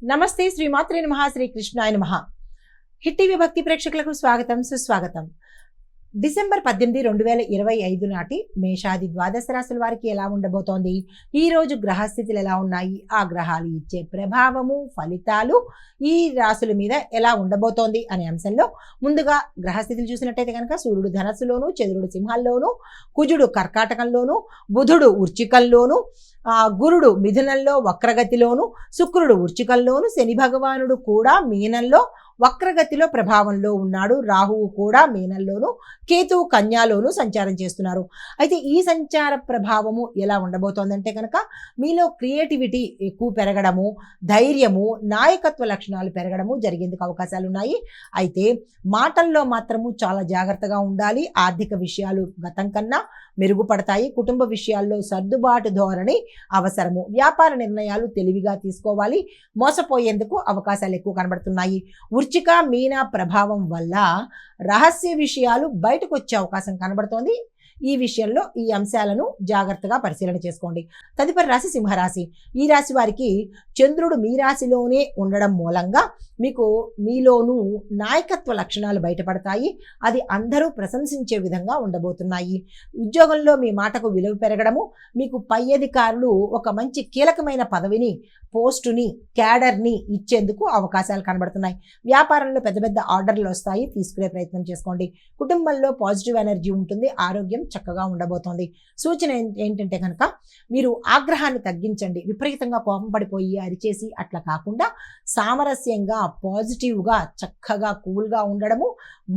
నమస్తే శ్రీమాత్రే నమః శ్రీ కృష్ణాయ నమః. హిట్ టీవీ భక్తి ప్రేక్షకులకు స్వాగతం సుస్వాగతం. డిసెంబర్ 18, 2025 నాటి మేషాది ద్వాదశ రాశుల వారికి ఎలా ఉండబోతోంది, ఈ రోజు గ్రహస్థితులు ఎలా ఉన్నాయి, ఆ గ్రహాలు ఇచ్చే ప్రభావము ఫలితాలు ఈ రాశుల మీద ఎలా ఉండబోతోంది అనే అంశంలో ముందుగా గ్రహస్థితులు చూసినట్టయితే కనుక సూర్యుడు ధనస్సులోను, చంద్రుడు సింహాల్లోను, కుజుడు కర్కాటకంలోను, బుధుడు వృశ్చికంలోను, గురుడు మిథునంలో వక్రగతిలోను, శుక్రుడు వృశ్చికంలోను, శని భగవానుడు కూడా మీనంలో వక్రగతిలో ప్రభావంలో ఉన్నాడు. రాహువు కూడా మీనంలోను, కేతువు కన్యాలోను సంచారం చేస్తున్నారు. అయితే ఈ సంచార ప్రభావము ఎలా ఉండబోతోందంటే కనుక మీలో క్రియేటివిటీ ఎక్కువ పెరగడము, ధైర్యము, నాయకత్వ లక్షణాలు పెరగడము జరిగేందుకు అవకాశాలు ఉన్నాయి. అయితే మాటల్లో మాత్రము చాలా జాగ్రత్తగా ఉండాలి. ఆర్థిక విషయాలు గతం కన్నా మెరుగుపడతాయి. కుటుంబ విషయాల్లో సర్దుబాటు ధోరణి అవసరము. వ్యాపార నిర్ణయాలు తెలివిగా తీసుకోవాలి. మోసపోయేందుకు అవకాశాలు ఎక్కువ కనబడుతున్నాయి. వృశ్చిక మీన ప్రభావం వల్ల రహస్య విషయాలు బయటకు వచ్చే అవకాశం కనబడుతోంది. ఈ విషయంలో ఈ అంశాలను జాగ్రత్తగా పరిశీలన చేసుకోండి. తదుపరి రాశి సింహరాశి. ఈ రాశి వారికి చంద్రుడు మీ రాశిలోనే ఉండడం మూలంగా మీకు మీలోనూ నాయకత్వ లక్షణాలు బయటపడతాయి. అది అందరూ ప్రశంసించే విధంగా ఉండబోతున్నాయి. ఉద్యోగంలో మీ మాటకు విలువ పెరగడము, మీకు పై అధికారులు ఒక మంచి కీలకమైన పదవిని, పోస్టుని, క్యాడర్ని ఇచ్చేందుకు అవకాశాలు కనబడుతున్నాయి. వ్యాపారంలో పెద్ద పెద్ద ఆర్డర్లు వస్తాయి, తీసుకునే ప్రయత్నం చేసుకోండి. కుటుంబంలో పాజిటివ్ ఎనర్జీ ఉంటుంది. ఆరోగ్యం చక్కగా ఉండబోతోంది. సూచన ఏంటంటే కనుక మీరు ఆగ్రహాన్ని తగ్గించండి. విపరీతంగా కోపం పడిపోయి అరిచేసి అట్లా కాకుండా సామరస్యంగా, పాజిటివ్గా, చక్కగా కూల్గా ఉండడము.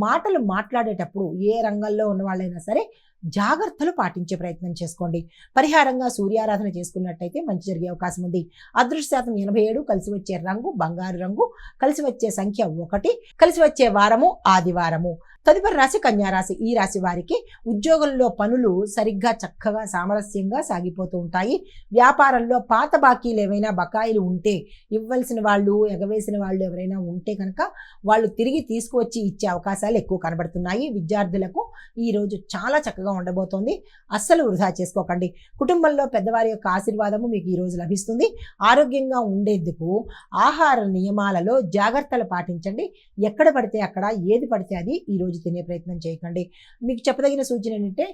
మాటలు మాట్లాడేటప్పుడు ఏ రంగంలో ఉన్న వాళ్ళైనా సరే జాగ్రత్తలు పాటించే ప్రయత్నం చేసుకోండి. పరిహారంగా సూర్యారాధన చేసుకున్నట్టయితే మంచి జరిగే అవకాశం ఉంది. అదృష్ట శాతం 87. కలిసి వచ్చే రంగు బంగారు రంగు. కలిసి వచ్చే సంఖ్య 1. కలిసి వచ్చే వారము ఆదివారము. తదుపరి రాశి కన్యారాశి. ఈ రాశి వారికి ఉద్యోగంలో పనులు సరిగ్గా చక్కగా సామరస్యంగా సాగిపోతూ ఉంటాయి. వ్యాపారంలో పాత బాకీలు ఏవైనా బకాయిలు ఉంటే, ఇవ్వాల్సిన వాళ్ళు ఎగవేసిన వాళ్ళు ఎవరైనా ఉంటే కనుక వాళ్ళు తిరిగి తీసుకువచ్చి ఇచ్చే అవకాశాలు ఎక్కువ కనబడుతున్నాయి. విద్యార్థులకు ఈరోజు చాలా చక్కగా ఉండబోతోంది. అస్సలు వృధా చేసుకోకండి. కుటుంబంలో పెద్దవారి యొక్క ఆశీర్వాదము మీకు ఈరోజు లభిస్తుంది. ఆరోగ్యంగా ఉండేందుకు ఆహార నియమాలలో జాగ్రత్తలు పాటించండి. ఎక్కడ పడితే అక్కడ, ఏది పడితే అది ఈరోజు తినే ప్రయత్నం చేయకండి. మీకు చెప్పదగిన సూచన ఏంటంటే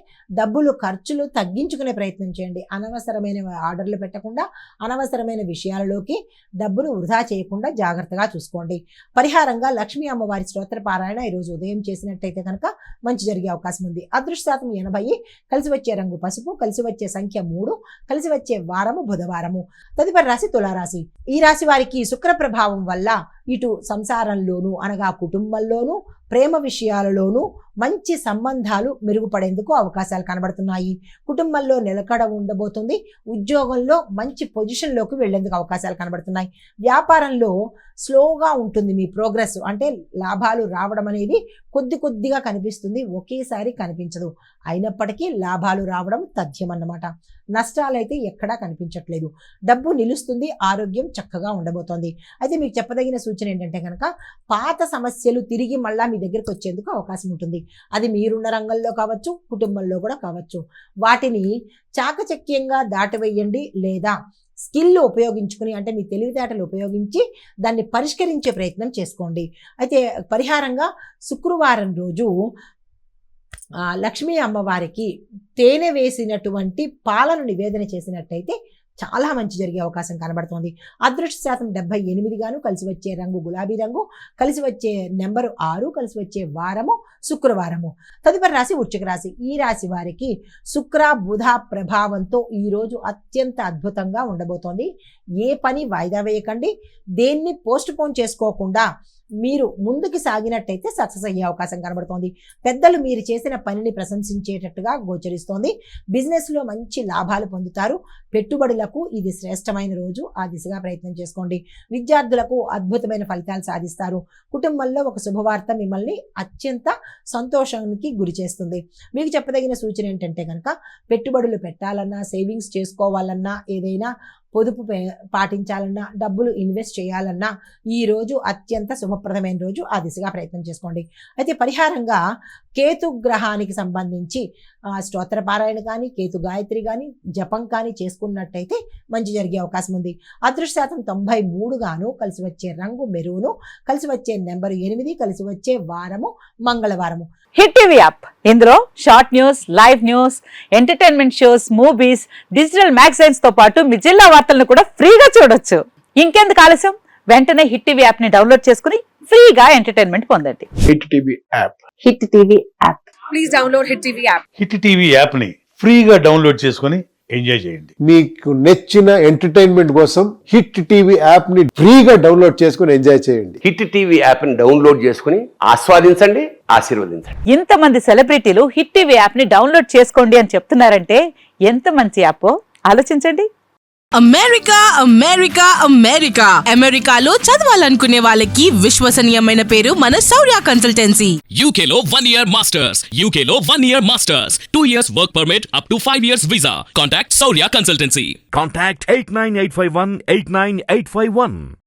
ఖర్చులు తగ్గించుకునే ప్రయత్నం చేయండి. అనవసరమైన ఆర్డర్లు పెట్టకుండా, అనవసరమైన విషయాలలోకి డబ్బును వృధా చేయకుండా జాగ్రత్తగా చూసుకోండి. పరిహారంగా లక్ష్మీ అమ్మవారి స్తోత్ర పారాయణ ఈరోజు ఉదయం చేసినట్టయితే కనుక మంచి జరిగే అవకాశం ఉంది. అదృష్ట శాతం 80. కలిసి వచ్చే రంగు పసుపు. కలిసి వచ్చే సంఖ్య 3. కలిసి వచ్చే వారము బుధవారము. తదుపరి రాశి తులారాశి. ఈ రాశి వారికి శుక్ర ప్రభావం వల్ల ఇటు సంసారంలోనూ అనగా కుటుంబంలోనూ, ప్రేమ విషయాలలోనూ మంచి సంబంధాలు మెరుగుపడేందుకు అవకాశాలు కనబడుతున్నాయి. కుటుంబంలో నిలకడ ఉండబోతుంది. ఉద్యోగంలో మంచి పొజిషన్లోకి వెళ్లేందుకు అవకాశాలు కనబడుతున్నాయి. వ్యాపారంలో స్లోగా ఉంటుంది మీ ప్రోగ్రెస్. అంటే లాభాలు రావడం అనేది కొద్దిగా కనిపిస్తుంది, ఒకేసారి కనిపించదు. అయినప్పటికీ లాభాలు రావడం తథ్యం అన్నమాట. నష్టాలైతే ఎక్కడా కనిపించట్లేదు. డబ్బు నిలుస్తుంది. ఆరోగ్యం చక్కగా ఉండబోతోంది. అయితే మీకు చెప్పదగిన సూచన ఏంటంటే కనుక పాత సమస్యలు తిరిగి మళ్ళా మీ దగ్గరికి వచ్చేందుకు అవకాశం ఉంటుంది. అది మీరున్న రంగంలో కావచ్చు, కుటుంబంలో కూడా కావచ్చు. వాటిని చాకచక్యంగా దాటివేయండి, లేదా స్కిల్ ఉపయోగించుకుని, అంటే మీ తెలివితేటలు ఉపయోగించి దాన్ని పరిష్కరించే ప్రయత్నం చేసుకోండి. అయితే పరిహారంగా శుక్రవారం రోజు లక్ష్మీ అమ్మవారికి తేనె వేసినటువంటి పాలను నివేదన చేసినట్టయితే చాలా మంచి జరిగే అవకాశం కనబడుతోంది. అదృష్ట శాతం 78 గాను. కలిసి వచ్చే రంగు గులాబీ రంగు. కలిసి వచ్చే నెంబరు 6. కలిసి వచ్చే వారము శుక్రవారము. తదుపరి రాశి వృశ్చిక రాశి. ఈ రాశి వారికి శుక్ర బుధ ప్రభావంతో ఈరోజు అత్యంత అద్భుతంగా ఉండబోతోంది. ఏ పని వాయిదా వేయకండి. దేన్ని పోస్ట్ పోన్ చేసుకోకుండా మీరు ముందుకు సాగినట్టయితే సక్సెస్ అయ్యే అవకాశం కనబడుతోంది. పెద్దలు మీరు చేసిన పనిని ప్రశంసించేటట్టుగా గోచరిస్తోంది. బిజినెస్లో మంచి లాభాలు పొందుతారు. పెట్టుబడులకు ఇది శ్రేష్టమైన రోజు. ఆ దిశగా ప్రయత్నం చేసుకోండి. విద్యార్థులకు అద్భుతమైన ఫలితాలు సాధిస్తారు. కుటుంబంలో ఒక శుభవార్త మిమ్మల్ని అత్యంత సంతోషానికి గురి చేస్తుంది. మీకు చెప్పదగిన సూచన ఏంటంటే కనుక పెట్టుబడులు పెట్టాలన్నా, సేవింగ్స్ చేసుకోవాలన్నా, ఏదైనా పొదుపు పాటించాలన్నా, డబ్బులు ఇన్వెస్ట్ చేయాలన్నా ఈ రోజు అత్యంత శుభప్రదమైన రోజు. ఆ దిశగా ప్రయత్నం చేసుకోండి. అయితే పరిహారంగా కేతు గ్రహానికి సంబంధించి స్తోత్ర పారాయణ కానీ కేతు గాయత్రి కానీ జపం కానీ చేసుకున్నట్టయితే మంచి జరిగే అవకాశం ఉంది. అదృష్ట శాతం 93 గాను, కలిసి వచ్చే రంగు మెరూను, కలిసి వచ్చే నెంబరు 8, కలిసి వచ్చే వారము మంగళవారము. హిట్ టీవీ యాప్ ఇందులో short news, live news, entertainment shows, movies, digital magazines తో పాటు మీ జిల్లా వార్తలను కూడా ఫ్రీగా చూడొచ్చు. ఇంకెందుకు ఆలస్యం, వెంటనే హిట్ టీవీ యాప్ ని డౌన్లోడ్ చేసుకుని ఫ్రీగా ఎంటర్టైన్మెంట్ పొందండి. Hit TV app. Hit TV app. Please download hit TV app. Hit TV app ని ఫ్రీగా డౌన్లోడ్ చేసుకుని ఎంజాయ్ చేయండి. మీకు నచ్చిన ఎంటర్టైన్మెంట్ కోసం హిట్ టీవీ యాప్ ని ఫ్రీగా డౌన్లోడ్ చేసుకుని ఎంజాయ్ చేయండి. హిట్ టీవీ యాప్ ని డౌన్లోడ్ చేసుకుని ఆస్వాదించండి, ఆశీర్వదించండి. ఇంతమంది సెలబ్రిటీలు హిట్ టీవీ యాప్ ని డౌన్లోడ్ చేసుకోండి అని చెప్తున్నారంటే ఎంత మంచి యాప్ ఆలోచించండి. అమెరికా అమెరికా అమెరికా అమెరికాలో చదవాలనుకునే వాళ్ళకి విశ్వసనీయమైన పేరు మన శౌర్య కన్సల్టెన్సీ. UK లో 1 year masters. UK లో 1 year masters. 2 years work permit up to 5 years visa. Contact Saurya Consultancy. Contact 89851 89851.